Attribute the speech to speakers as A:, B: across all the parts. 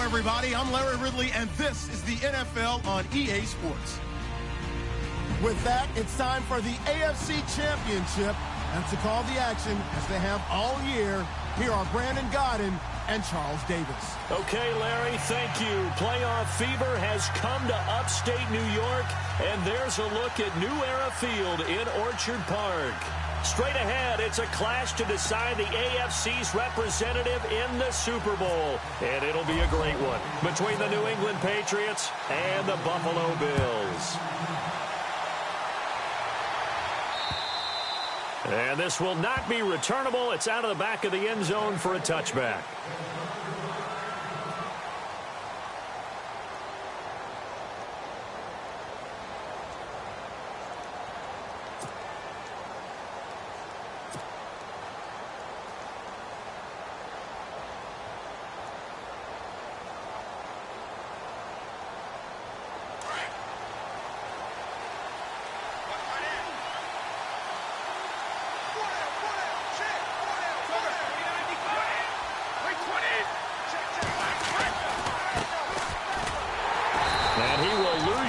A: everybody. I'm Larry Ridley, and this is the NFL on EA Sports. With that, it's time for the AFC Championship. And to call the action, as they have all year, here are Brandon Godden and Charles Davis.
B: Okay, Larry, thank you. Playoff fever has come to upstate New York, and there's a look at New Era Field in Orchard Park. Straight ahead, it's a clash to decide the AFC's representative in the Super Bowl. And it'll be a great one between the New England Patriots and the Buffalo Bills. And this will not be returnable. It's out of the back of the end zone for a touchback.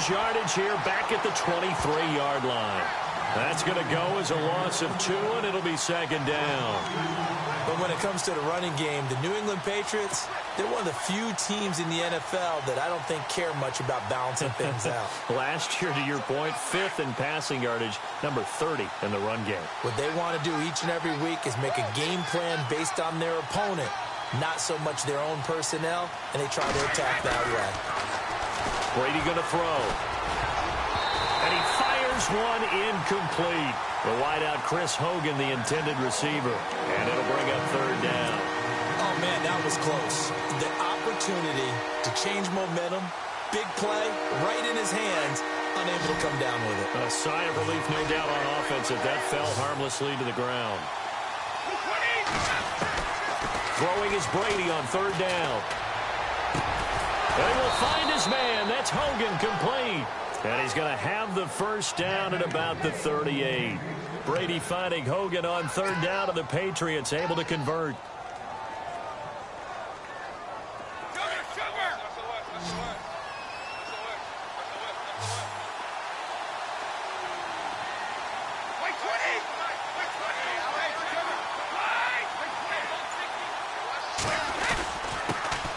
B: Yardage here back at the 23-yard line. That's going to go as a loss of 2, and it'll be second down.
C: But when it comes to the running game, the New England Patriots, they're one of the few teams in the NFL that I don't think care much about balancing things out.
B: Last year, to your point, 5th in passing yardage, number 30 in the run game.
C: What they want to do each and every week is make a game plan based on their opponent, not so much their own personnel, and they try to attack that way.
B: Brady going to throw. And he fires one incomplete. The wideout Chris Hogan, the intended receiver. And it'll bring up third down.
C: Oh, man, that was close. The opportunity to change momentum, big play, right in his hands, unable to come down with it.
B: A sigh of relief, no doubt, on offense if that fell harmlessly to the ground. Throwing is Brady on third down. And he will find his man. That's Hogan, complete. And he's going to have the first down at about the 38. Brady finding Hogan on third down, and the Patriots able to convert.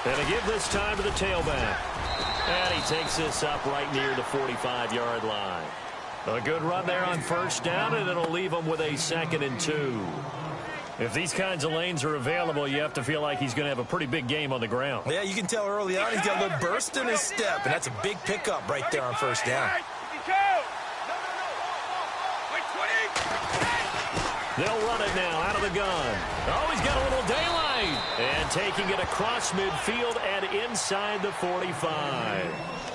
B: And a give this time to the tailback. And he takes this up right near the 45-yard line. A good run there on first down, and it'll leave him with a 2nd and 2. If these kinds of lanes are available, you have to feel like he's going to have a pretty big game on the ground.
C: Yeah, you can tell early on he's got a little burst in his step, and that's a big pickup right there on first down.
B: They'll run it now out of the gun. Oh, he's got a little daylight. And taking it across midfield and inside the 45.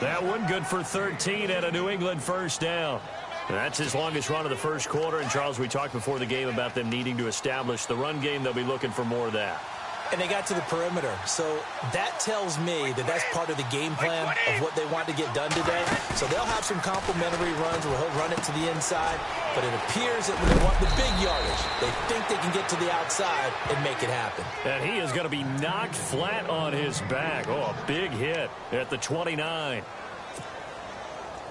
B: That one good for 13 and a New England first down. That's his longest run of the first quarter. And, Charles, we talked before the game about them needing to establish the run game. They'll be looking for more of that.
C: And they got to the perimeter. So that tells me that that's part of the game plan of what they want to get done today. So they'll have some complimentary runs where he'll run it to the inside. But it appears that when they want the big yardage, they think they can get to the outside and make it happen.
B: And he is going to be knocked flat on his back. Oh, a big hit at the 29.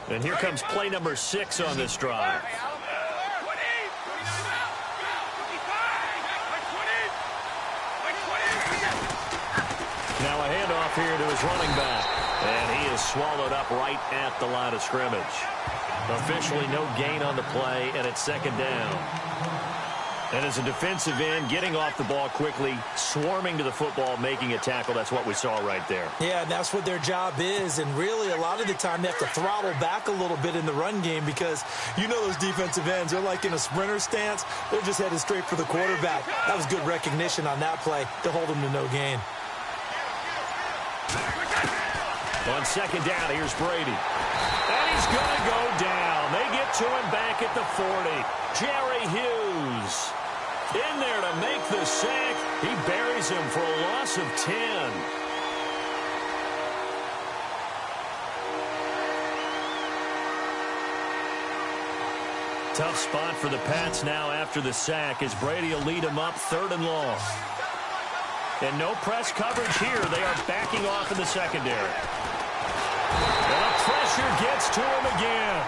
B: And here comes play number 6 on this drive. Now a handoff here to his running back. And he is swallowed up right at the line of scrimmage. Officially no gain on the play, and it's second down. And as a defensive end, getting off the ball quickly, swarming to the football, making a tackle, that's what we saw right there.
C: Yeah, and that's what their job is. And really, a lot of the time, they have to throttle back a little bit in the run game because you know those defensive ends, they're like in a sprinter stance. They're just headed straight for the quarterback. That was good recognition on that play to hold him to no gain.
B: On second down, here's Brady. And he's going to go down. They get to him back at the 40. Jerry Hughes in there to make the sack. He buries him for a loss of 10. Tough spot for the Pats now after the sack as Brady will lead him up 3rd and long. And no press coverage here. They are backing off in the secondary. And the pressure gets to him again.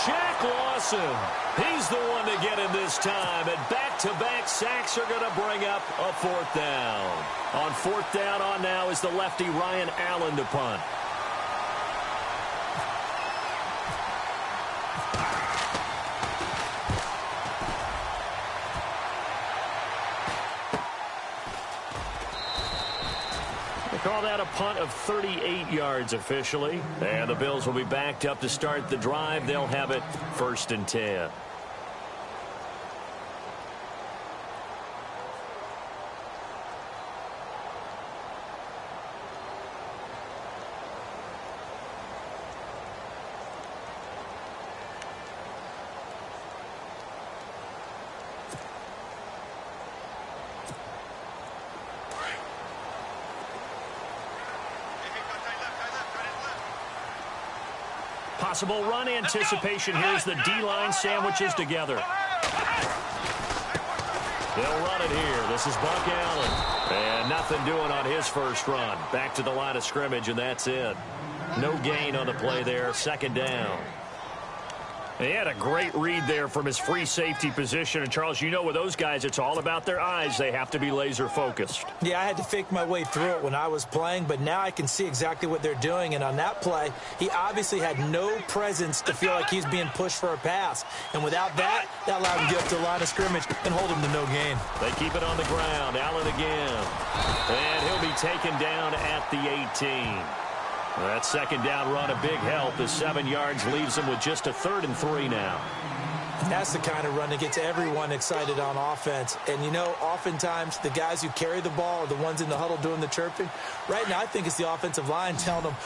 B: Shaq Lawson. He's the one to get in this time. And back-to-back sacks are going to bring up a fourth down. On fourth down on now is the lefty Ryan Allen to punt. Call that a punt of 38 yards officially. And the Bills will be backed up to start the drive. They'll have it 1st and 10. Possible run anticipation. Here's the D-line sandwiches together. They'll run it here. This is Buck Allen. And nothing doing on his first run. Back to the line of scrimmage, and that's it. No gain on the play there. 2nd down. He had a great read there from his free safety position. And, Charles, you know with those guys, it's all about their eyes. They have to be laser-focused. Yeah, I had to fake my way through it when I was playing, but now I can see exactly what they're doing. And on that play, he obviously had no presence to feel like he's being pushed for a pass. And without that, that allowed him to get up to the line of scrimmage and hold him to no gain. They keep it on the ground. Allen again. And he'll be taken down at the 18. That 2nd down run, a big help. The 7 yards leaves him with just a 3rd and 3 now. That's the kind of run that gets everyone excited on offense. And, you know, oftentimes the guys who carry the ball are the ones in the huddle doing the chirping. Right now, I think it's the offensive line telling them,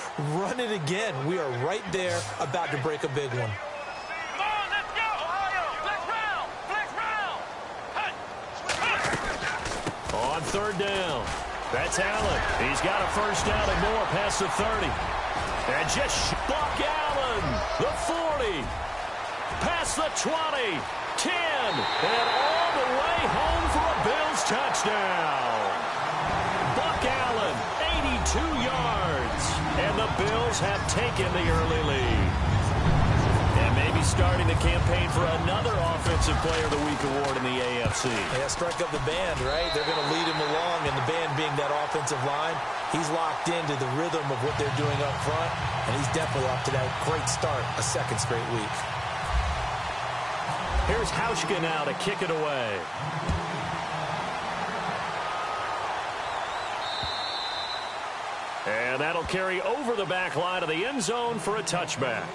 B: run it again. We are right there about to break a big one.
D: Come on, let's go, Ohio. Flex round.
B: On 3rd down. That's Allen. He's got a 1st down and more past the 30. And just Buck Allen, the 40, past the 20, 10, and all the way home for a Bills touchdown. Buck Allen, 82 yards, and the Bills have taken the early lead. And maybe starting the campaign for another Offensive Player of the Week award in the AFC.
C: Yeah, strike up the band, right? They're going to lead him along, and the band being that offensive line, he's locked into the rhythm of what they're doing up front, and he's definitely off to that great start, a 2nd straight week.
B: Here's Hauschka now to kick it away. And that'll carry over the back line of the end zone for a touchback.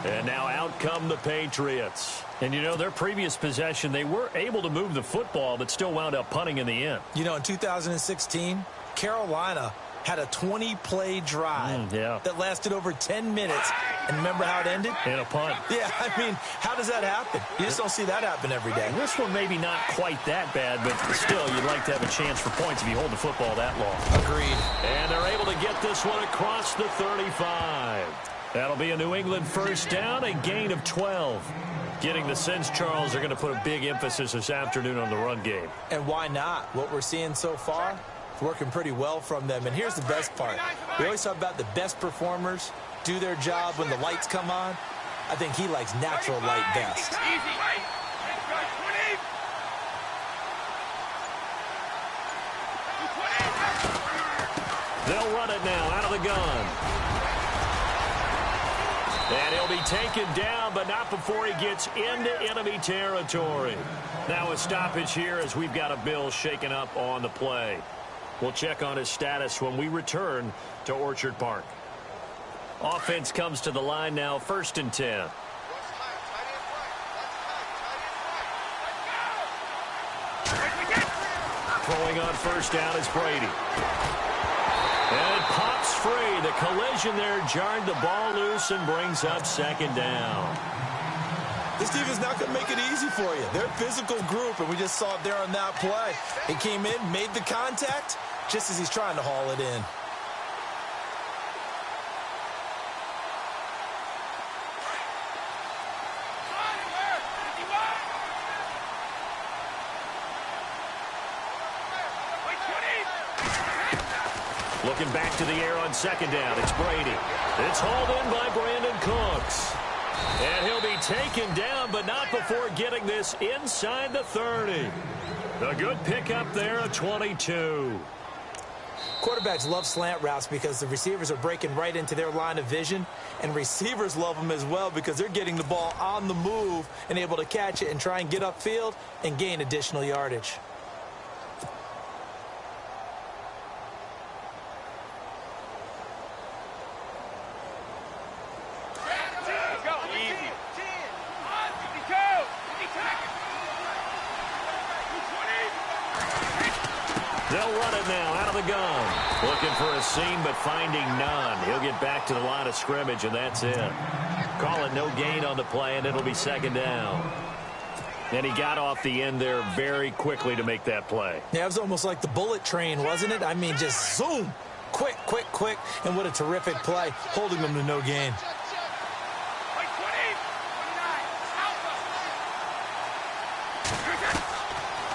B: And now out come the Patriots. And, you know, their previous possession, they were able to move the football, but still wound up punting in the end.
C: You know, in 2016, Carolina had a 20-play drive that lasted over 10 minutes. And remember how it ended?
B: In a punt.
C: Yeah, I mean, how does that happen? You just don't see that happen every day.
B: This one maybe not quite that bad, but still, you'd like to have a chance for points if you hold the football that long.
C: Agreed.
B: And they're able to get this one across the 35. That'll be a New England 1st down, a gain of 12. Getting the sense, Charles, they're going to put a big emphasis this afternoon on the run game.
C: And why not? What we're seeing so far, it's working pretty well from them. And here's the best part. We always talk about the best performers do their job when the lights come on. I think he likes natural light best.
B: They'll run it now out of the gun. And he'll be taken down, but not before he gets into enemy territory. Now a stoppage here as we've got a Bill shaken up on the play. We'll check on his status when we return to Orchard Park. Offense comes to the line now, 1st and 10. Throwing on 1st down is Brady. And it pops free. The collision there jarred the ball loose and brings up 2nd down.
C: This team is not going to make it easy for you. They're a physical group, and we just saw it there on that play. He came in, made the contact, just as he's trying to haul it in.
B: Looking back to the air on second down. It's Brady. It's hauled in by Brandon Cooks. And he'll be taken down, but not before getting this inside the 30. A good pickup there of 22.
C: Quarterbacks love slant routes because the receivers are breaking right into their line of vision, and receivers love them as well because they're getting the ball on the move and able to catch it and try and get upfield and gain additional yardage.
B: They'll run it now out of the gun. Looking for a seam, but finding none. He'll get back to the line of scrimmage, and that's it. Call it no gain on the play, and it'll be second down. And he got off the end there very quickly to make that play.
C: Yeah, it was almost like the bullet train, wasn't it? I mean, just zoom. Quick, quick, quick. And what a terrific play, holding them to no gain.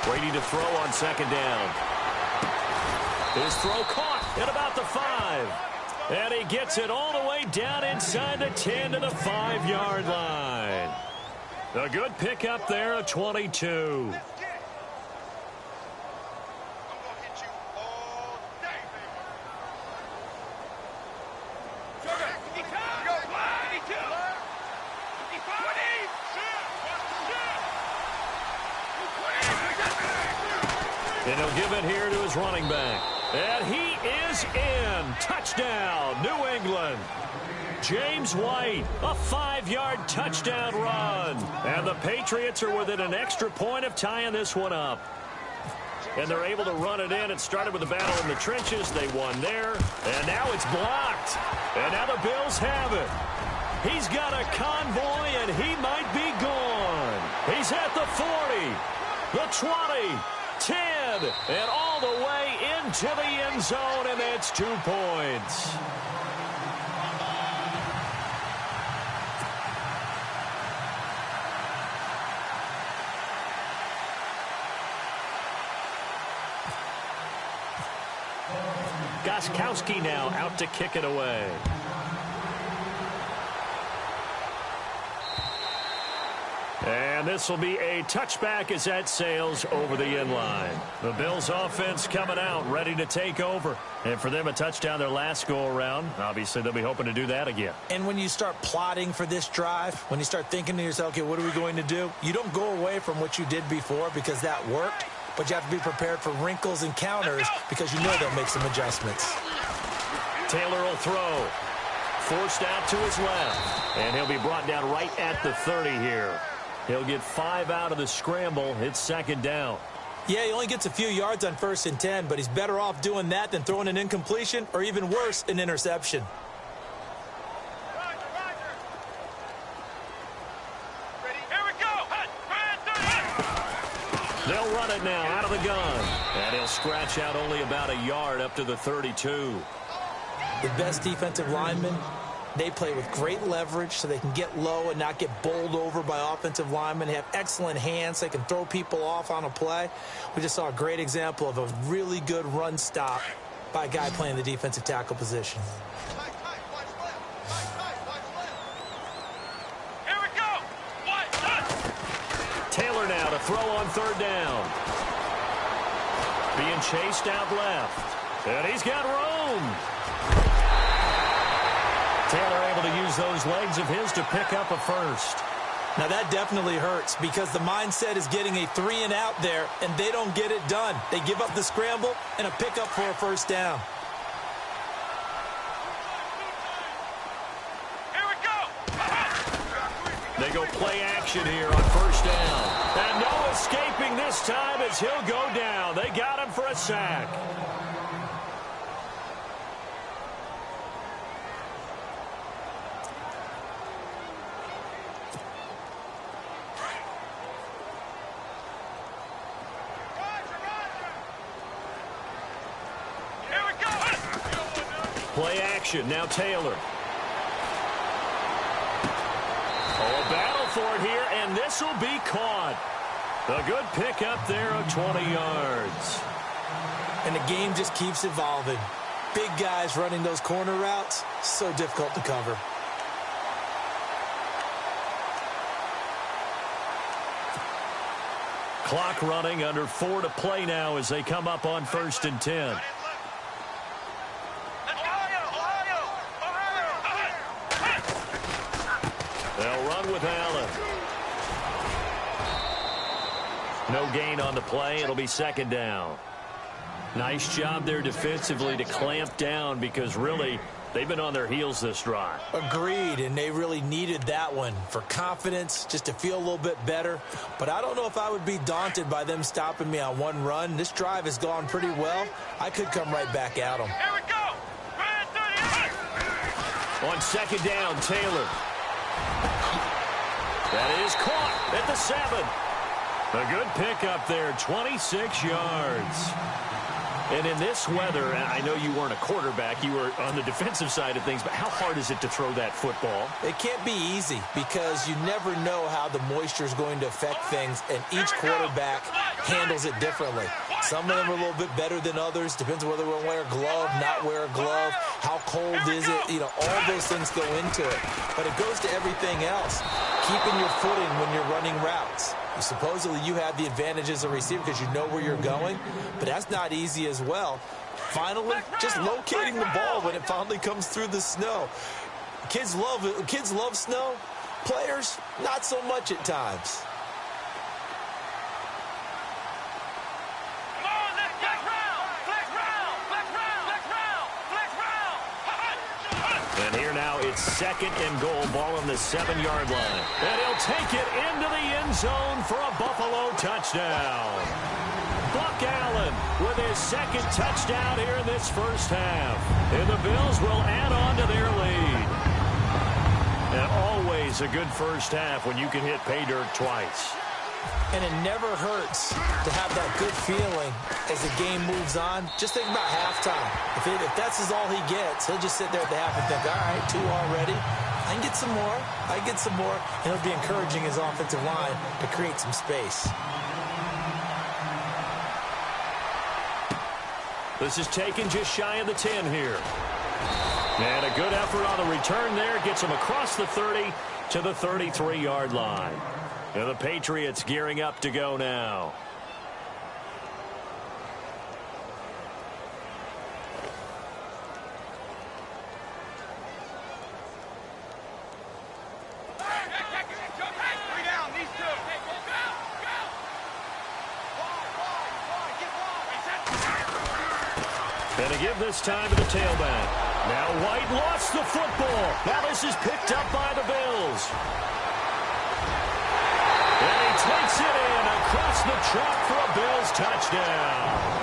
B: Brady to throw on second down. His throw caught at about the 5. And he gets it all the way down inside the 10 to the 5-yard line. A good pickup there of 22. And he'll give it here to his running back. And he is in. Touchdown, New England. James White, a 5-yard touchdown run. And the Patriots are within an extra point of tying this one up. And they're able to run it in. It started with a battle in the trenches. They won there. And now it's blocked. And now the Bills have it. He's got a convoy, and he might be gone. He's at the 40, the 20, 10, and all the way into the end zone, and that's 2 points. Gostkowski now out to kick it away. And this will be a touchback as that sails over the end line. The Bills offense coming out, ready to take over. And for them, a touchdown their last go-around. Obviously, they'll be hoping to do that again.
C: And when you start plotting for this drive, when you start thinking to yourself, okay, what are we going to do? You don't go away from what you did before because that worked, but you have to be prepared for wrinkles and counters because you know they'll make some adjustments.
B: Taylor will throw. Forced out to his left. And he'll be brought down right at the 30 here. He'll get 5 out of the scramble. It's second down.
C: Yeah, he only gets a few yards on 1st and 10, but he's better off doing that than throwing an incompletion or even worse, an interception.
B: They'll run it now out of the gun. And he'll scratch out only about a yard up to the 32.
C: The best defensive linemen, they play with great leverage so they can get low and not get bowled over by offensive linemen. They have excellent hands. They can throw people off on a play. We just saw a great example of a really good run stop by a guy playing the defensive tackle position.
D: Here we go.
B: Taylor now to throw on 3rd down. Being chased out left. And he's got room. Taylor able to use those legs of his to pick up a first.
C: Now that definitely hurts because the mindset is getting a 3 and out there, and they don't get it done. They give up the scramble and a pickup for a first down.
D: Here we go.
B: They go play action here on 1st down. And no escaping this time as he'll go down. They got him for a sack. Play action, now Taylor. Oh, a battle for it here, and this will be caught. A good pickup there of 20 yards.
C: And the game just keeps evolving. big guys running those corner routes, so difficult to cover.
B: Clock running, under 4 to play now as they come up on 1st and 10. They'll run with Allen. No gain on the play. It'll be 2nd down. Nice job there defensively to clamp down because really they've been on their heels this drive.
C: Agreed, and they really needed that one for confidence, just to feel a little bit better. But I don't know if I would be daunted by them stopping me on one run. This drive has gone pretty well. I could come right back at them.
D: Here we go.
B: On 2nd down, Taylor. That is caught at the 7. A good pickup there, 26 yards. And in this weather, I know you weren't a quarterback, you were on the defensive side of things, but how hard is it to throw that football?
C: It can't be easy because you never know how the moisture is going to affect things, and each quarterback handles it differently. Some of them are a little bit better than others. Depends on whether they wear a glove, not wear a glove, how cold is it. You know, all those things go into it. But it goes to everything else. Keeping your footing when you're running routes. Supposedly you have the advantage as a receiver because you know where you're going, but that's not easy as well. Finally, just locating the ball when it finally comes through the snow. Kids love snow. Players, not so much at times.
B: And here now it's 2nd and goal, ball on the 7-yard line. And he'll take it into the end zone for a Buffalo touchdown. Buck Allen with his 2nd touchdown here in this first half. And the Bills will add on to their lead. And always a good first half when you can hit pay dirt twice.
C: And it never hurts to have that good feeling as the game moves on. Just think about halftime. If that's all he gets, he'll just sit there at the half and think, all right, 2 already. I can get some more. I can get some more. And he'll be encouraging his offensive line to create some space.
B: This is taken just shy of the 10 here. And a good effort on the return there. Gets him across the 30 to the 33-yard line. And the Patriots gearing up to go now. And to give this time to the tailback. Now White lost the football. Now this is picked up by the Bills. And he takes it in across the chalk for a Bills touchdown.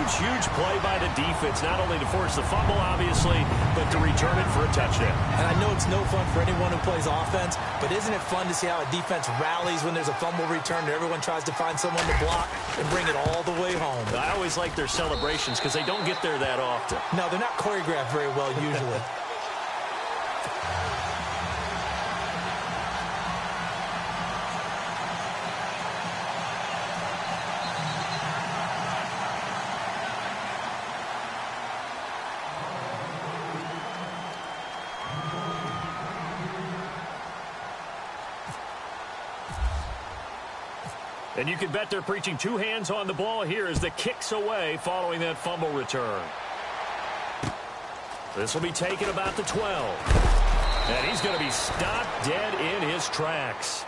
B: Huge play by the defense, not only to force the fumble, obviously, but to return it for a touchdown.
C: And I know it's no fun for anyone who plays offense, but isn't it fun to see how a defense rallies when there's a fumble return and everyone tries to find someone to block and bring it all the way home?
B: I always like their celebrations because they don't get there that often.
C: No, they're not choreographed very well usually.
B: And you can bet they're preaching 2 hands on the ball here as the kick's away following that fumble return. This will be taken about the 12. And he's going to be stopped dead in his tracks.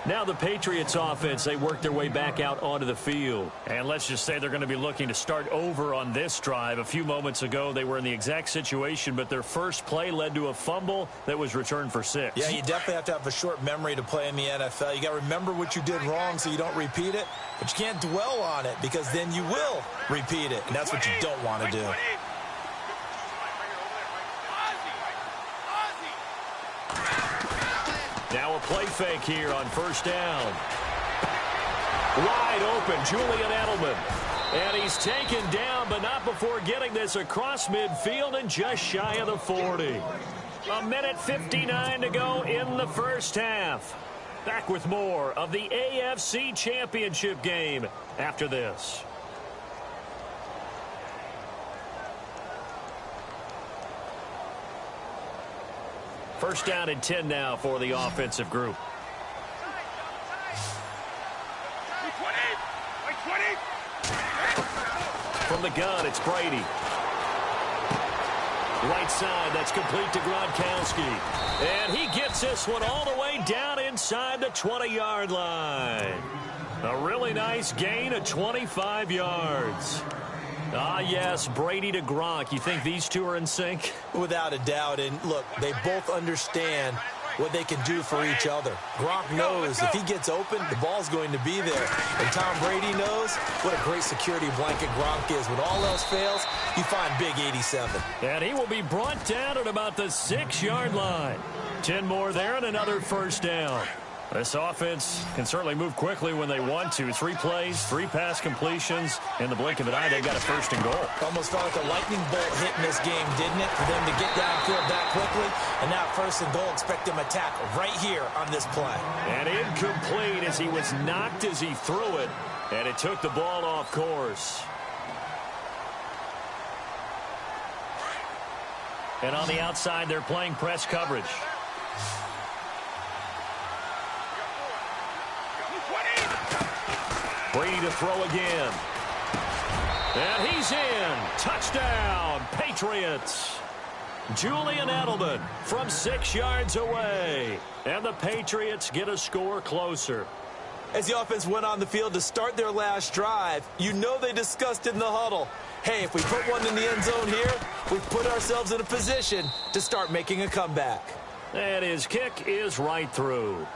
B: Now the Patriots offense, they work their way back out onto the field. And let's just say they're going to be looking to start over on this drive. A few moments ago, they were in the exact situation, but their first play led to a fumble that was returned for 6.
C: Yeah, you definitely have to have a short memory to play in the NFL. You got to remember what you did wrong so you don't repeat it, but you can't dwell on it because then you will repeat it, and that's what you don't want to do.
B: Now a play fake here on first down. Wide open, Julian Edelman. And he's taken down, but not before getting this across midfield and just shy of the 40. 1:59 to go in the first half. Back with more of the AFC Championship game after this. First down and 10 now for the offensive group. From the gun, it's Brady. Right side, that's complete to Gronkowski. And he gets this one all the way down inside the 20-yard line. A really nice gain of 25 yards. Ah, yes, Brady to Gronk. You think these two are in sync?
C: Without a doubt. And, look, they both understand what they can do for each other. Gronk knows if he gets open, the ball's going to be there. And Tom Brady knows what a great security blanket Gronk is. When all else fails, you find Big 87.
B: And he will be brought down at about the 6-yard line. 10 more there and another first down. This offense can certainly move quickly when they want to. 3 plays, 3 pass completions. In the blink of an eye, they got a first and goal.
C: Almost felt like a lightning bolt hit in this game, didn't it? For them to get downfield that quickly. And now first and goal, expect them to tackle right here on this play.
B: And incomplete as he was knocked as he threw it. And it took the ball off course. And on the outside, they're playing press coverage. Brady to throw again. And he's in. Touchdown, Patriots. Julian Edelman from 6 yards away. And the Patriots get a score closer.
C: As the offense went on the field to start their last drive, you know they discussed in the huddle, hey, if we put one in the end zone here, we've put ourselves in a position to start making a comeback.
B: And his kick is right through.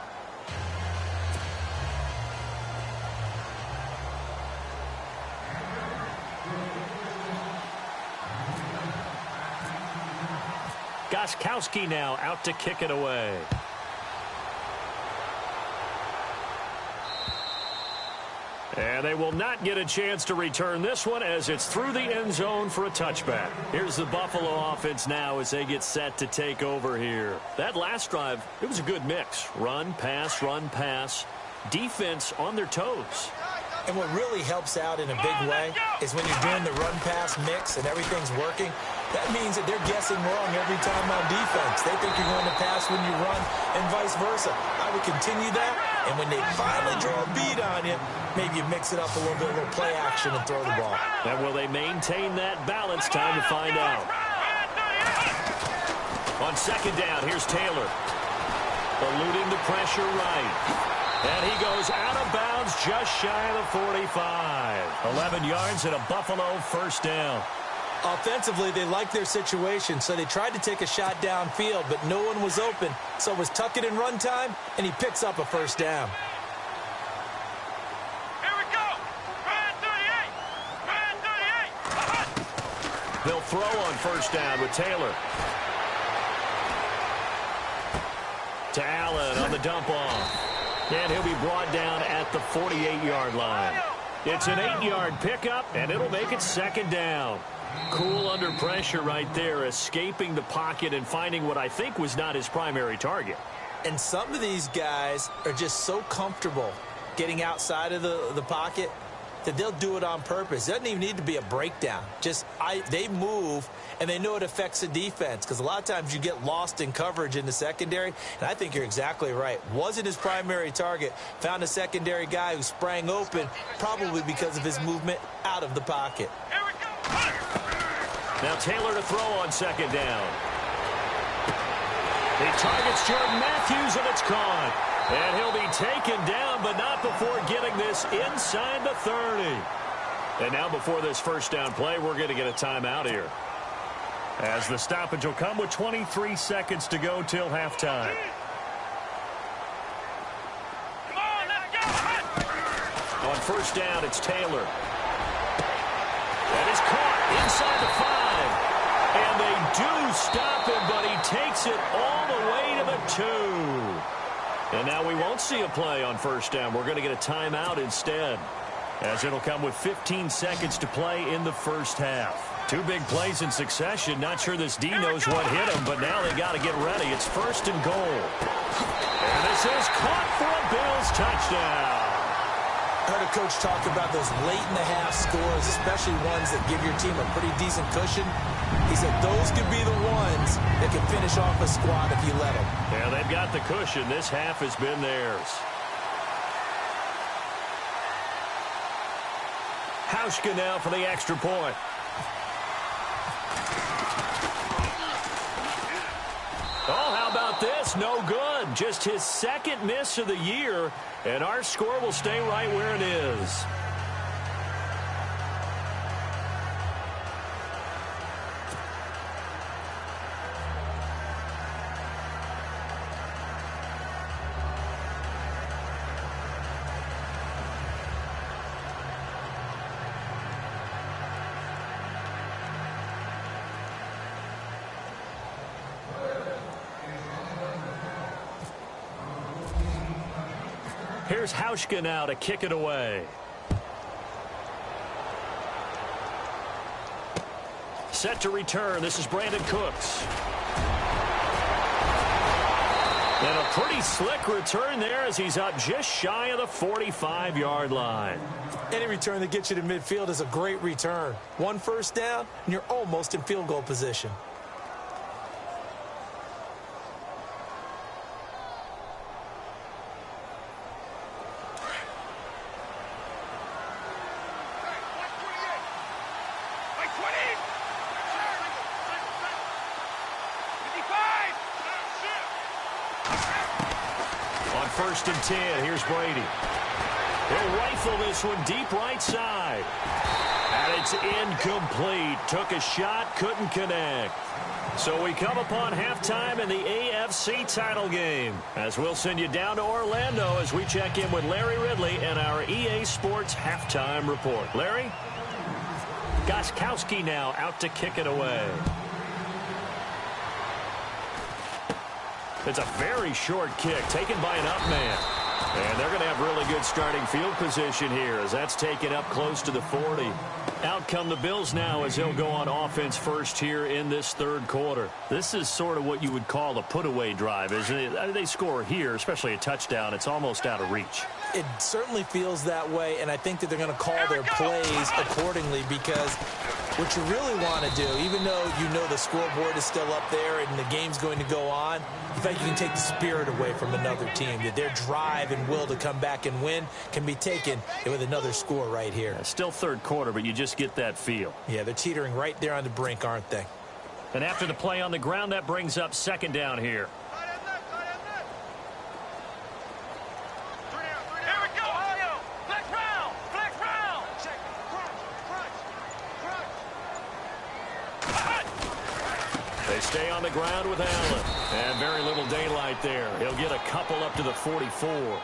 B: Gostkowski now out to kick it away. And they will not get a chance to return this one as it's through the end zone for a touchback. Here's the Buffalo offense now as they get set to take over here. That last drive, it was a good mix. Run, pass, defense on their toes.
C: And what really helps out in a big way is when you're doing the run-pass mix and everything's working, that means that they're guessing wrong every time on defense. They think you're going to pass when you run and vice versa. I would continue that, and when they finally draw a beat on you, maybe you mix it up a little bit, a little play action and throw the ball.
B: And will they maintain that balance? Time to find out. On second down, here's Taylor. Eluding the pressure right. And he goes out of bounds just shy of the 45. 11 yards and a Buffalo first down.
C: Offensively, they liked their situation, so they tried to take a shot downfield, but no one was open. So it was tuck it in run time, and he picks up a first down.
D: Here we go. Run 38. Run 38.
B: They'll throw on first down with Taylor. To Allen on the dump off. And he'll be brought down at the 48-yard line. It's an 8-yard pickup, and it'll make it second down. Cool under pressure right there, escaping the pocket and finding what I think was not his primary target.
C: And some of these guys are just so comfortable getting outside of the pocket that they'll do it on purpose. It doesn't even need to be a breakdown. They move, and they know it affects the defense because a lot of times you get lost in coverage in the secondary, and I think you're exactly right. Wasn't his primary target. Found a secondary guy who sprang open, probably because of his movement out of the pocket.
B: Now Taylor to throw on second down. He targets Jordan Matthews, and it's caught. And he'll be taken down, but not before getting this inside the 30. And now before this first down play, we're going to get a timeout here. As the stoppage will come with 23 seconds to go till halftime.
D: Come on, let's go.
B: On first down, it's Taylor. That is caught inside the 5. And they do stop him, but he takes it all the way to the 2. And now we won't see a play on first down. We're going to get a timeout instead, as it'll come with 15 seconds to play in the first half. 2 big plays in succession. Not sure this D knows what hit him, but now they got to get ready. It's first and goal. And this is caught for a Bills touchdown.
C: heard a coach talk about those late-in-the-half scores, especially ones that give your team a pretty decent cushion. He said those could be the ones that can finish off a squad if you let them.
B: Yeah, they've got the cushion. This half has been theirs. Hauschka now for the extra point. Oh, how about this? No good. Just his second miss of the year, and our score will stay right where it is. Here's Hauschka now to kick it away. Set to return. This is Brandon Cooks. And a pretty slick return there as he's up just shy of the 45-yard line.
C: Any return that gets you to midfield is a great return. One first down, and you're almost in field goal position.
B: First and 10. Here's Brady. He'll rifle this one deep right side. And it's incomplete. Took a shot, couldn't connect. So we come upon halftime in the AFC title game, as we'll send you down to Orlando as we check in with Larry Ridley and our EA Sports halftime report. Larry? Gostkowski now out to kick it away. It's a very short kick taken by an up man. And they're going to have really good starting field position here as that's taken up close to the 40. Out come the Bills now as they'll go on offense first here in this third quarter. This is sort of what you would call a put-away drive, isn't it? They score here, especially a touchdown. It's almost out of reach.
C: It certainly feels that way, and I think that they're going to call their plays accordingly because what you really want to do, even though you know the scoreboard is still up there and the game's going to go on, in fact, you can take the spirit away from another team. That their drive and will to come back and win can be taken with another score right here.
B: Still third quarter, but you just get that feel.
C: Yeah, they're teetering right there on the brink, aren't they?
B: And after the play on the ground, that brings up second down here. They stay on the ground with Allen. And very little daylight there. He'll get a couple up to the 44.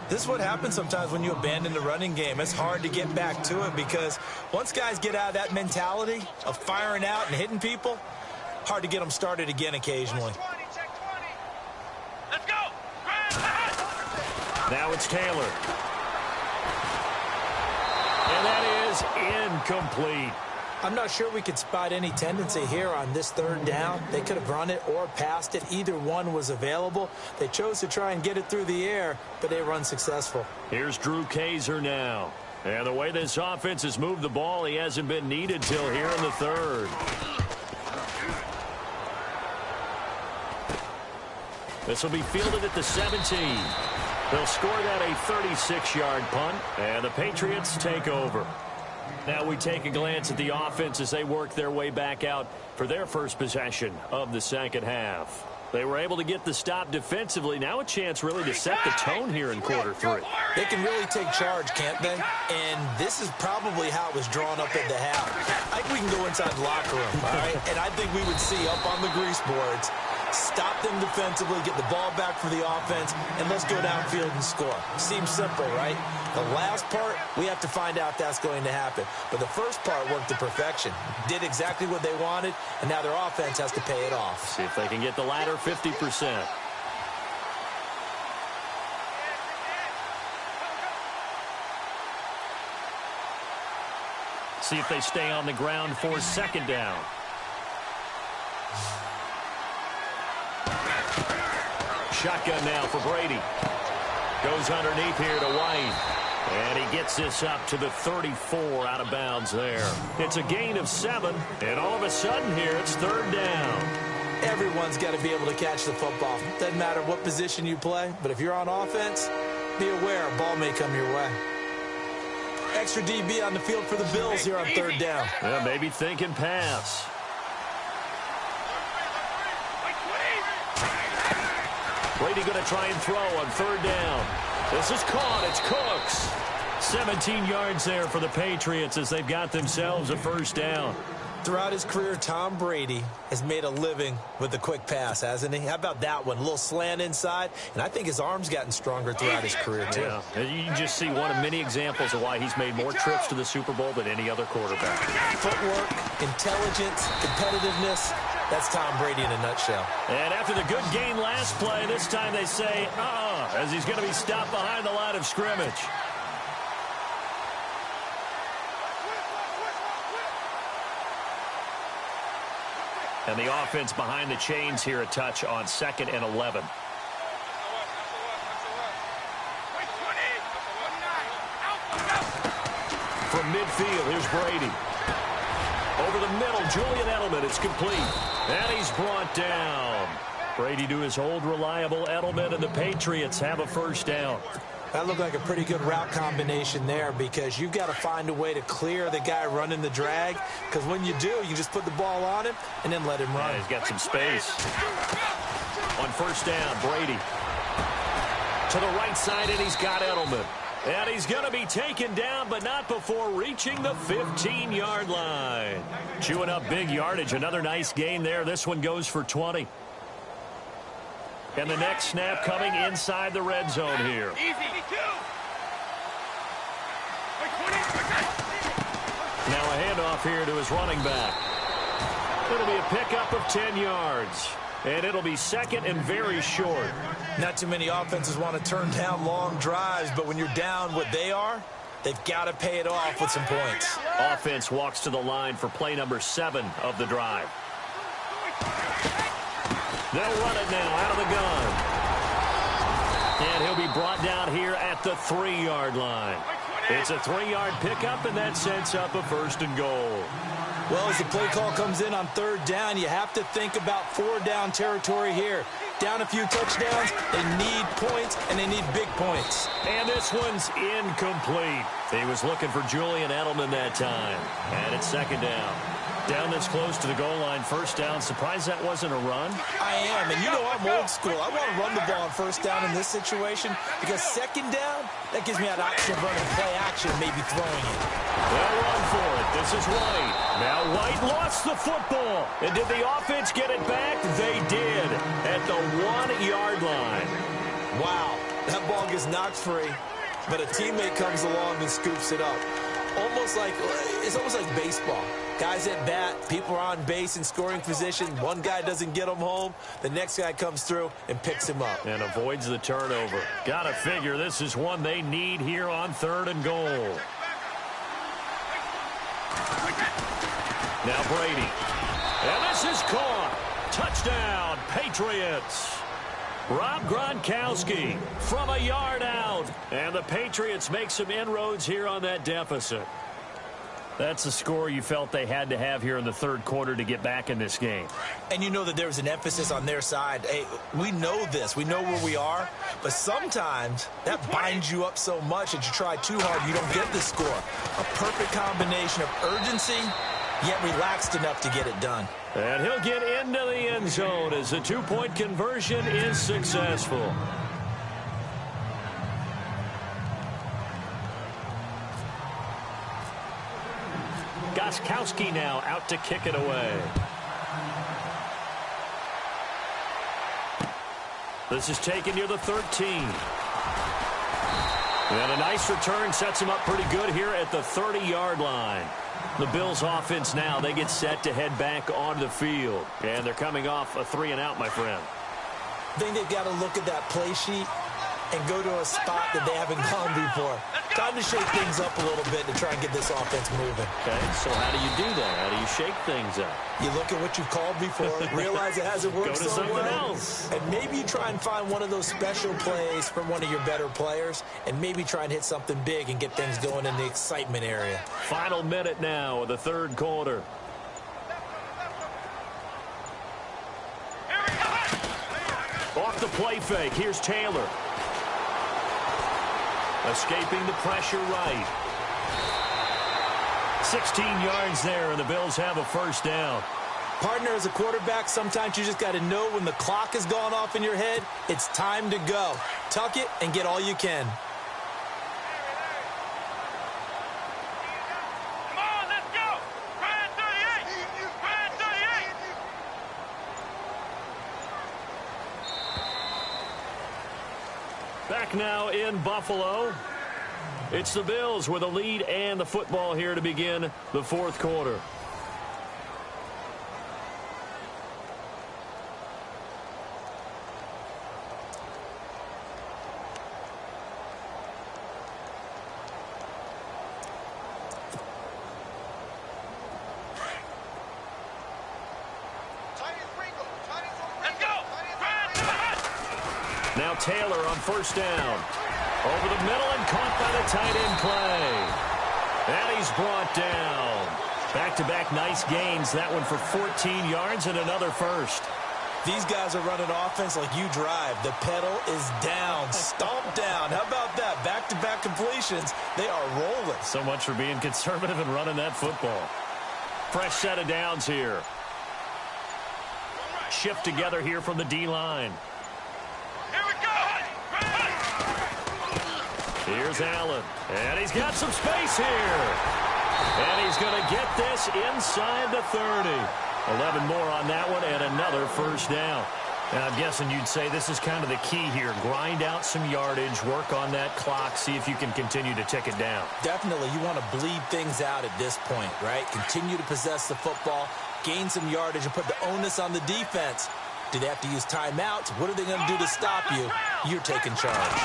C: This is what happens sometimes when you abandon the running game. It's hard to get back to it because once guys get out of that mentality of firing out and hitting people, hard to get them started again occasionally.
D: Let's go.
B: Now it's Taylor. And that is incomplete.
C: I'm not sure we could spot any tendency here on this third down. They could have run it or passed it. Either one was available. They chose to try and get it through the air, but they were unsuccessful.
B: Here's Drew Kaiser now. And the way this offense has moved the ball, he hasn't been needed till here in the third. This will be fielded at the 17. They'll score that a 36-yard punt, and the Patriots take over. Now we take a glance at the offense as they work their way back out for their first possession of the second half. They were able to get the stop defensively. Now a chance really to set the tone here in quarter three.
C: They can really take charge, can't they? And this is probably how it was drawn up at the half. I think we can go inside the locker room, all right? And I think we would see up on the grease boards, stop them defensively, get the ball back for the offense, and let's go downfield and score. Seems simple, right? The last part, we have to find out that's going to happen. But the first part worked to perfection. Did exactly what they wanted, and now their offense has to pay it off.
B: See if they can get the latter 50%. See if they stay on the ground for second down. Shotgun now for Brady. Goes underneath here to White. And he gets this up to the 34 out of bounds there. It's a gain of 7, and all of a sudden here it's 3rd down.
C: Everyone's got to be able to catch the football. Doesn't matter what position you play, but if you're on offense, be aware a ball may come your way. Extra DB on the field for the Bills here on 3rd down.
B: Yeah, maybe thinking pass. Brady going to try and throw on 3rd down. This is caught. It's Cooks. 17 yards there for the Patriots as they've got themselves a 1st down.
C: Throughout his career, Tom Brady has made a living with the quick pass, hasn't he? How about that one? A little slant inside, and I think his arm's gotten stronger throughout his career, too.
B: Yeah, you can just see one of many examples of why he's made more trips to the Super Bowl than any other quarterback.
C: Footwork, intelligence, competitiveness, that's Tom Brady in a nutshell.
B: And after the good gain last play, this time they say, as he's going to be stopped behind the line of scrimmage. And the offense behind the chains here a touch on 2nd and 11. From midfield, here's Brady. Over the middle, Julian Edelman. It's complete. And he's brought down. Brady to his old reliable Edelman, and the Patriots have a 1st down.
C: That looked like a pretty good route combination there because you've got to find a way to clear the guy running the drag, because when you do, you just put the ball on him and then let him run.
B: Yeah, he's got some space. On 1st down, Brady. To the right side, and he's got Edelman. And he's going to be taken down, but not before reaching the 15-yard line. Chewing up big yardage. Another nice gain there. This one goes for 20. And the next snap coming inside the red zone here. Now a handoff here to his running back. It'll be a pickup of 10 yards. And it'll be 2nd and very short.
C: Not too many offenses want to turn down long drives, but when you're down what they are, they've got to pay it off with some points.
B: Offense walks to the line for play number 7 of the drive. They'll run it now out of the gun. And he'll be brought down here at the 3-yard line. It's a 3-yard pickup, and that sets up a 1st and goal.
C: Well, as the play call comes in on 3rd down, you have to think about 4-down territory here. Down a few touchdowns, they need points, and they need big points.
B: And this one's incomplete. He was looking for Julian Edelman that time. And it's 2nd down. Down this close to the goal line, 1st down. Surprised that wasn't a run?
C: I am, and you know I'm old school. I want to run the ball on 1st down in this situation because 2nd down, that gives me an option of running play action, maybe throwing it.
B: They'll run for it. This is White. Now White lost the football. And did the offense get it back? They did at the 1-yard line.
C: Wow, that ball gets knocked free, but a teammate comes along and scoops it up. It's almost like baseball. Guys at bat, people are on base in scoring position. One guy doesn't get him home. The next guy comes through and picks him up.
B: And avoids the turnover. Gotta figure this is one they need here on 3rd and goal. Now Brady. And this is caught. Touchdown, Patriots. Rob Gronkowski from a yard out. And the Patriots make some inroads here on that deficit. That's the score you felt they had to have here in the 3rd quarter to get back in this game.
C: And you know that there was an emphasis on their side. Hey, we know this. We know where we are. But sometimes that binds you up so much that you try too hard, you don't get the score. A perfect combination of urgency, yet relaxed enough to get it done.
B: And he'll get into the end zone as the 2-point conversion is successful. Gostkowski now out to kick it away. This is taken near the 13. And a nice return sets him up pretty good here at the 30-yard line. The Bills offense now, they get set to head back onto the field. And they're coming off a 3-and-out, my friend.
C: I think they've got to look at that play sheet and go to a spot that they haven't gone before. Time to shake things up a little bit to try and get this offense moving.
B: Okay, so how do you do that? How do you shake things up?
C: You look at what you've called before, realize it hasn't worked
B: Go to
C: so
B: something
C: well,
B: else.
C: and maybe you try and find one of those special plays from one of your better players, and maybe try and hit something big and get things going in the excitement area.
B: Final minute now of the third quarter. Off the play fake, here's Taylor. Escaping the pressure right. 16 yards there, and the Bills have a first down.
C: Partner, as a quarterback, sometimes you just got to know when the clock has gone off in your head, it's time to go. Tuck it and get all you can.
D: Come on, let's go. Ryan 38. Ryan 38.
B: Back now in Buffalo. It's the Bills with a lead and the football here to begin the fourth quarter.
D: Let's go.
B: Now Taylor on first down. Over the middle and caught by the tight end play. And he's brought down. Back-to-back nice gains. That one for 14 yards and another first.
C: These guys are running offense like you drive. The pedal is down. Stomp down. How about that? Back-to-back completions. They are rolling.
B: So much for being conservative and running that football. Fresh set of downs here. Shift together here from the D-line.
D: Here we go.
B: Here's Allen. And he's got some space here. And he's going to get this inside the 30. 11 more on that one and another first down. And I'm guessing you'd say this is kind of the key here. Grind out some yardage, work on that clock, see if you can continue to tick it down.
C: Definitely, you want to bleed things out at this point, right? Continue to possess the football, gain some yardage, and put the onus on the defense. Do they have to use timeouts? What are they going to do to stop you? You're taking charge.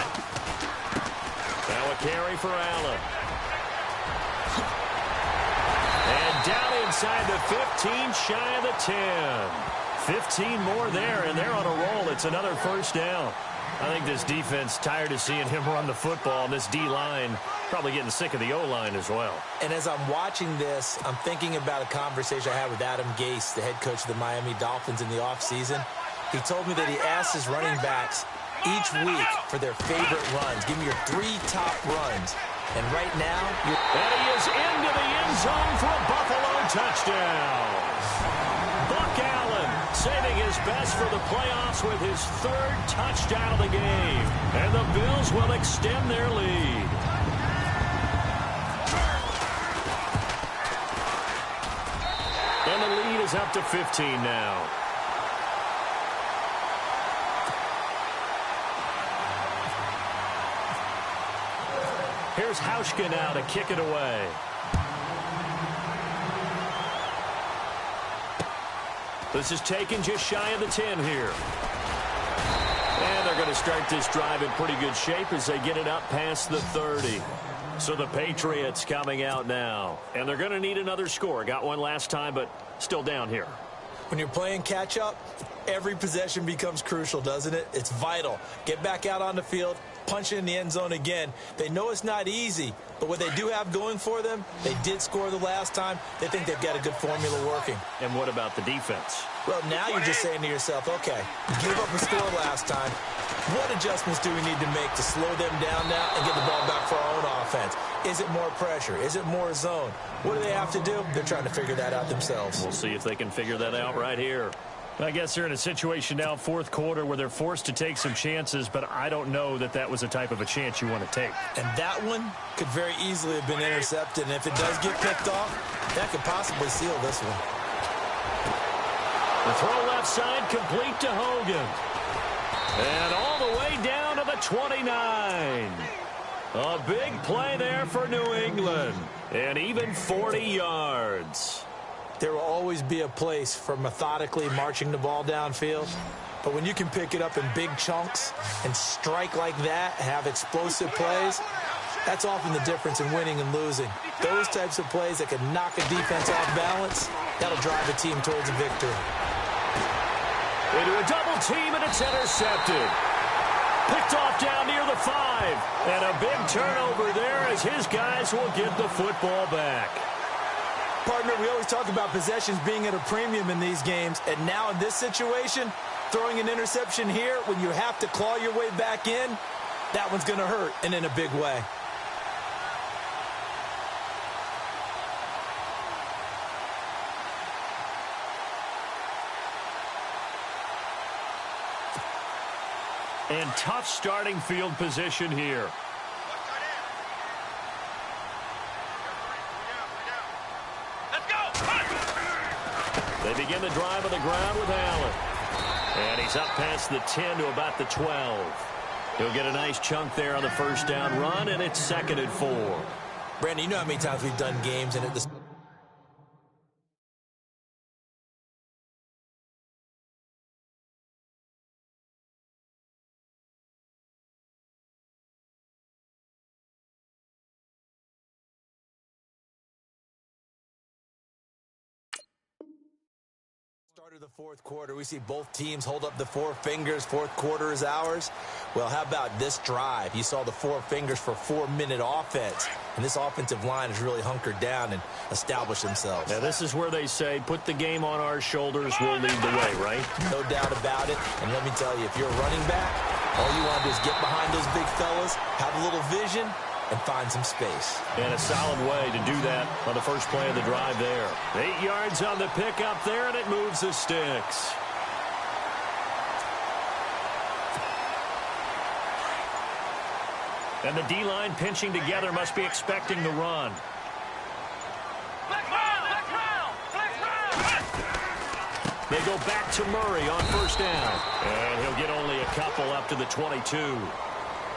B: Now a carry for Allen. And down inside the 15, shy of the 10. 15 more there, and they're on a roll. It's another first down. I think this defense tired of seeing him run the football, and this D-line probably getting sick of the O-line as well.
C: And as I'm watching this, I'm thinking about a conversation I had with Adam Gase, the head coach of the Miami Dolphins in the offseason. He told me that he asked his running backs each week for their favorite runs. Give me your 3 top runs. And right now,
B: and he is into the end zone for a Buffalo touchdown. Buck Allen saving his best for the playoffs with his 3rd touchdown of the game. And the Bills will extend their lead. And the lead is up to 15 now. Here's Hauschka now to kick it away. This is taken just shy of the 10 here. And they're going to start this drive in pretty good shape as they get it up past the 30. So the Patriots coming out now. And they're going to need another score. Got one last time, but still down here.
C: When you're playing catch-up, every possession becomes crucial, doesn't it? It's vital. Get back out on the field, punch it in the end zone again. They know it's not easy, but what they do have going for them, they did score the last time. They think they've got a good formula working.
B: And what about the defense?
C: Well, now you're just saying to yourself, okay, give up a score last time. What adjustments do we need to make to slow them down now and get the ball back for our own offense? Is it more pressure? Is it more zone? What do they have to do? They're trying to figure that out themselves.
B: We'll see if they can figure that out right here. I guess they're in a situation now, fourth quarter, where they're forced to take some chances, but I don't know that that was the type of a chance you want to take.
C: And that one could very easily have been intercepted, and if it does get picked off, that could possibly seal this one.
B: The throw left side complete to Hogan. And all the way down to the 29. A big play there for New England. And even 40 yards.
C: There will always be a place for methodically marching the ball downfield. But when you can pick it up in big chunks and strike like that, have explosive plays, That's often the difference in winning and losing. Those types of plays that can knock a defense off balance, that'll drive a team towards a victory.
B: Into a double team, and it's intercepted. Picked off down near the 5. And a big turnover there as his guys will get the football back.
C: Partner, we always talk about possessions being at a premium in these games. And now in this situation, throwing an interception here when you have to claw your way back in, that one's going to hurt, and in a big way.
B: And tough starting field position here.
D: Let's go.
B: They begin the drive on the ground with Allen. And he's up past the 10 to about the 12. He'll get a nice chunk there on the first down run, and it's 2nd and 4.
C: Brandon, you know how many times we've done games and at the start of the fourth quarter, we see both teams hold up the 4 fingers. Fourth quarter is ours. Well, how about this drive? You saw the 4 fingers for 4-minute offense. And this offensive line has really hunkered down and established themselves.
B: Now, this is where they say, put the game on our shoulders, we'll lead the way, right?
C: No doubt about it. And let me tell you, if you're a running back, all you want to do is get behind those big fellas, have a little vision, and find some space.
B: And a solid way to do that on the first play of the drive there. 8 yards on the pickup there, and it moves the sticks. And the D-line pinching together must be expecting the run.
D: Let's round.
B: They go back to Murray on first down. And he'll get only a couple up to the 22.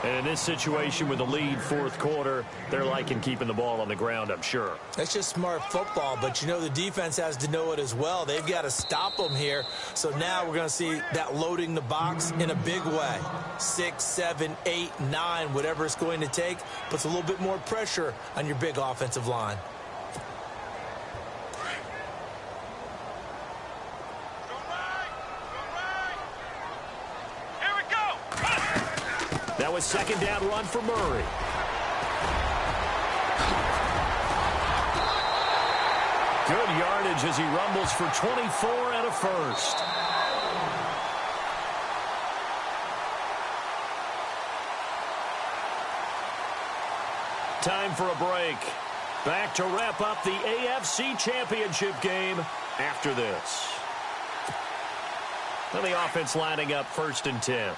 B: And in this situation with the lead fourth quarter, they're liking keeping the ball on the ground, I'm sure.
C: That's just smart football, but you know the defense has to know it as well. They've got to stop them here. So now we're going to see that loading the box in a big way. 6, 7, 8, 9, whatever it's going to take, puts a little bit more pressure on your big offensive line.
B: That was 2nd down run for Murray. Good yardage as he rumbles for 24 and a first. Time for a break. Back to wrap up the AFC Championship game after this. And the offense lining up 1st and 10.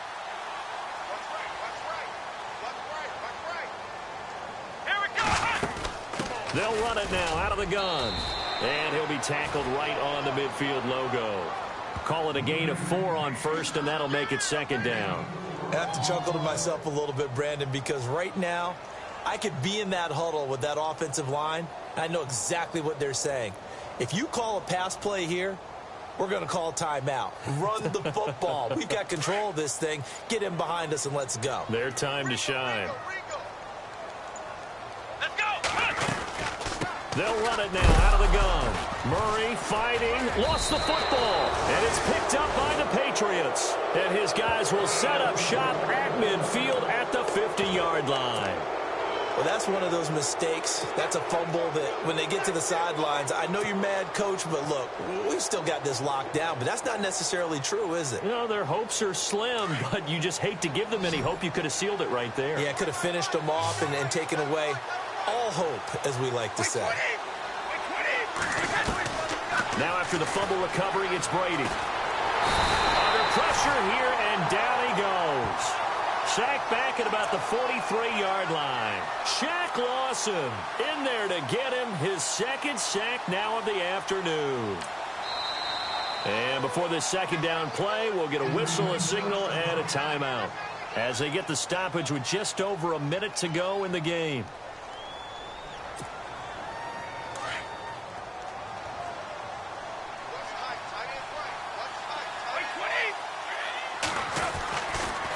B: They'll run it now out of the gun. And he'll be tackled right on the midfield logo. Call it a gain of 4 on first, and that'll make it 2nd down.
C: I have to chuckle to myself a little bit, Brandon, because right now I could be in that huddle with that offensive line. I know exactly what they're saying. If you call a pass play here, we're going to call timeout. Run the football. We've got control of this thing. Get in behind us and let's go.
B: Their time to shine. They'll run it now out of the gun. Murray fighting, lost the football, and it's picked up by the Patriots. And his guys will set up shop at midfield at the 50-yard line.
C: Well, that's one of those mistakes. That's a fumble that when they get to the sidelines, I know you're mad, Coach, but look, we've still got this locked down. But that's not necessarily true, is it?
B: You know, their hopes are slim, but you just hate to give them any hope. You could have sealed it right there.
C: Yeah, could have finished them off and taken away all hope, as we like to say.
B: Now after the fumble recovery, it's Brady. Under pressure here, and down he goes. Sacked back at about the 43-yard line. Shaq Lawson in there to get him his 2nd sack now of the afternoon. And before this 2nd down play, we'll get a whistle, a signal, and a timeout as they get the stoppage with just over a minute to go in the game.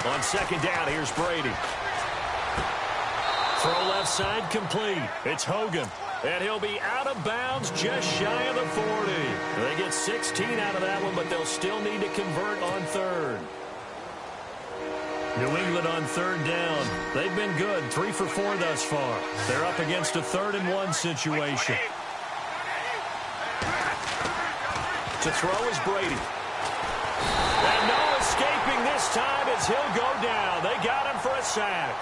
B: On 2nd down, here's Brady. Throw left left side complete. It's Hogan. And he'll be out of bounds just shy of the 40. They get 16 out of that one, but they'll still need to convert on third. New England on third down. They've been good, 3 for 4 thus far. They're up against a 3rd-and-1 situation. To throw is Brady. And no escaping this time as he'll go down. They got him for a sack.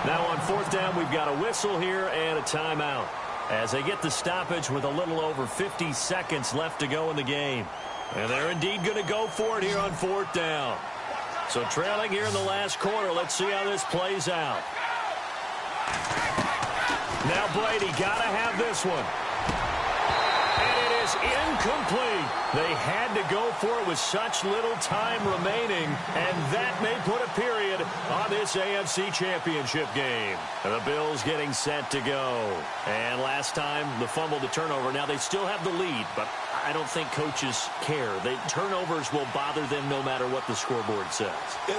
B: Now on 4th down, we've got a whistle here and a timeout as they get the stoppage with a little over 50 seconds left to go in the game. And they're indeed going to go for it here on 4th down. So trailing here in the last quarter. Let's see how this plays out. Now Brady got to have this one. And it is incomplete. They had to go for it with such little time remaining, and that may put a period on this AFC Championship game. The Bills getting set to go. And last time, the fumble to turnover. Now they still have the lead, but I don't think coaches care. Turnovers will bother them no matter what the scoreboard says.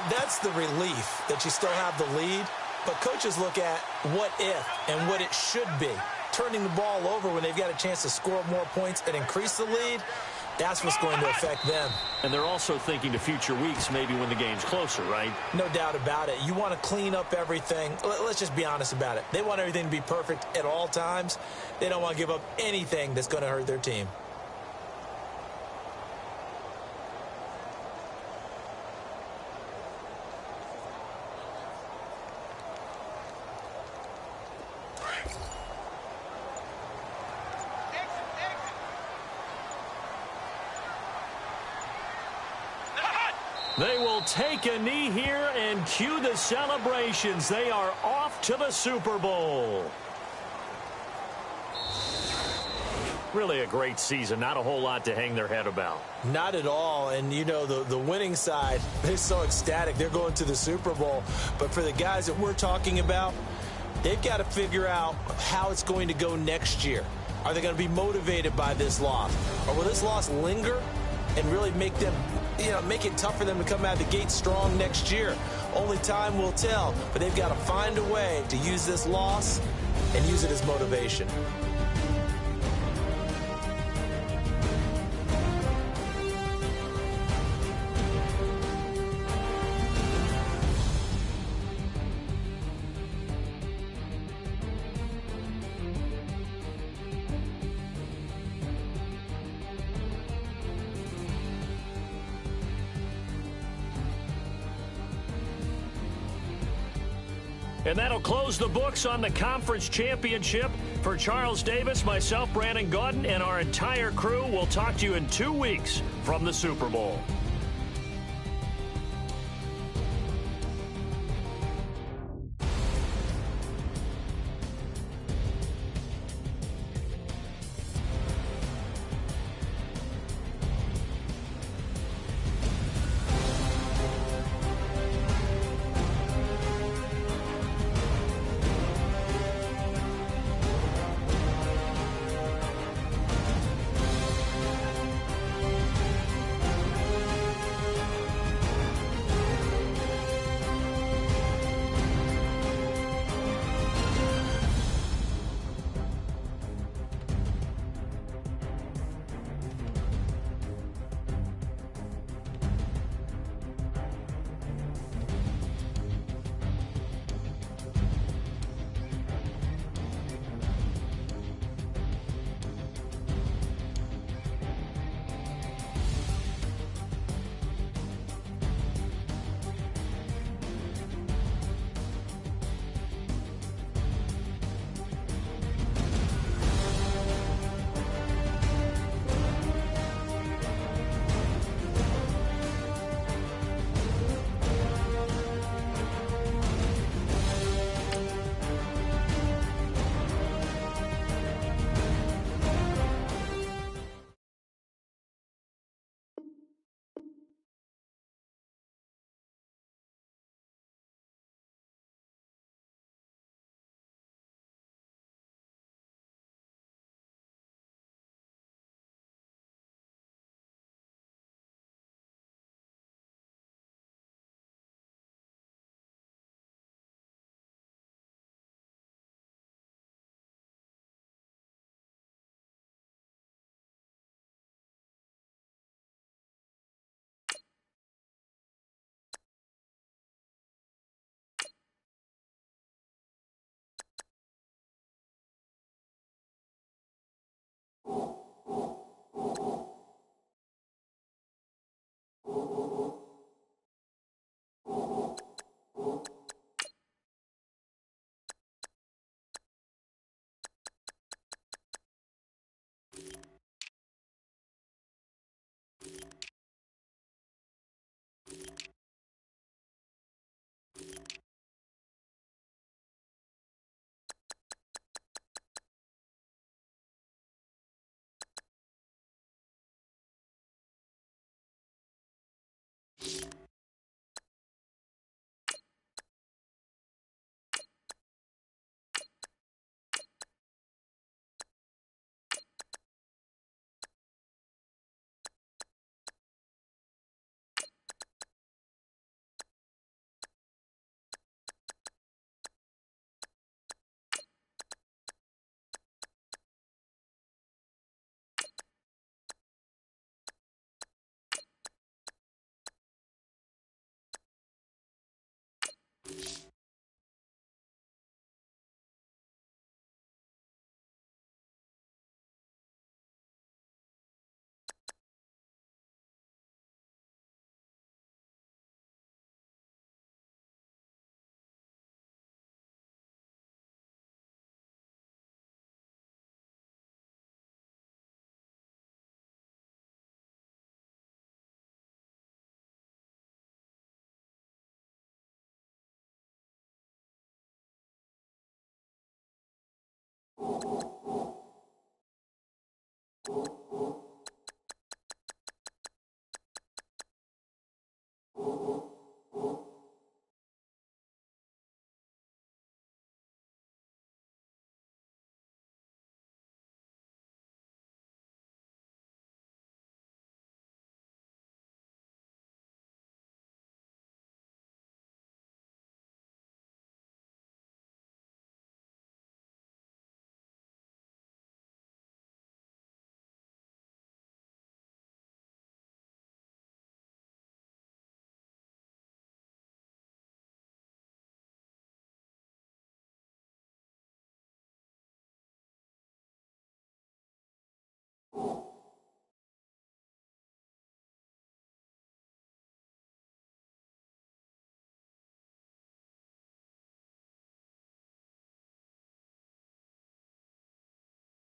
C: That's the relief that you still have the lead, but coaches look at what if and what it should be. Turning the ball over when they've got a chance to score more points and increase the lead, that's what's going to affect them.
B: And they're also thinking to future weeks, maybe when the game's closer, right?
C: No doubt about it. You want to clean up everything. Let's just be honest about it. They want everything to be perfect at all times. They don't want to give up anything that's going to hurt their team.
B: They will take a knee here and cue the celebrations. They are off to the Super Bowl. Really a great season. Not a whole lot to hang their head about.
C: Not at all. And, you know, the winning side, they're so ecstatic. They're going to the Super Bowl. But for the guys that we're talking about, they've got to figure out how it's going to go next year. Are they going to be motivated by this loss? Or will this loss linger and really make them, make it tough for them to come out of the gate strong next year? Only time will tell. But they've got to find a way to use this loss and use it as motivation.
B: And that'll close the books on the conference championship. For Charles Davis, myself, Brandon Gaudin, and our entire crew, we'll talk to you in 2 weeks from the Super Bowl.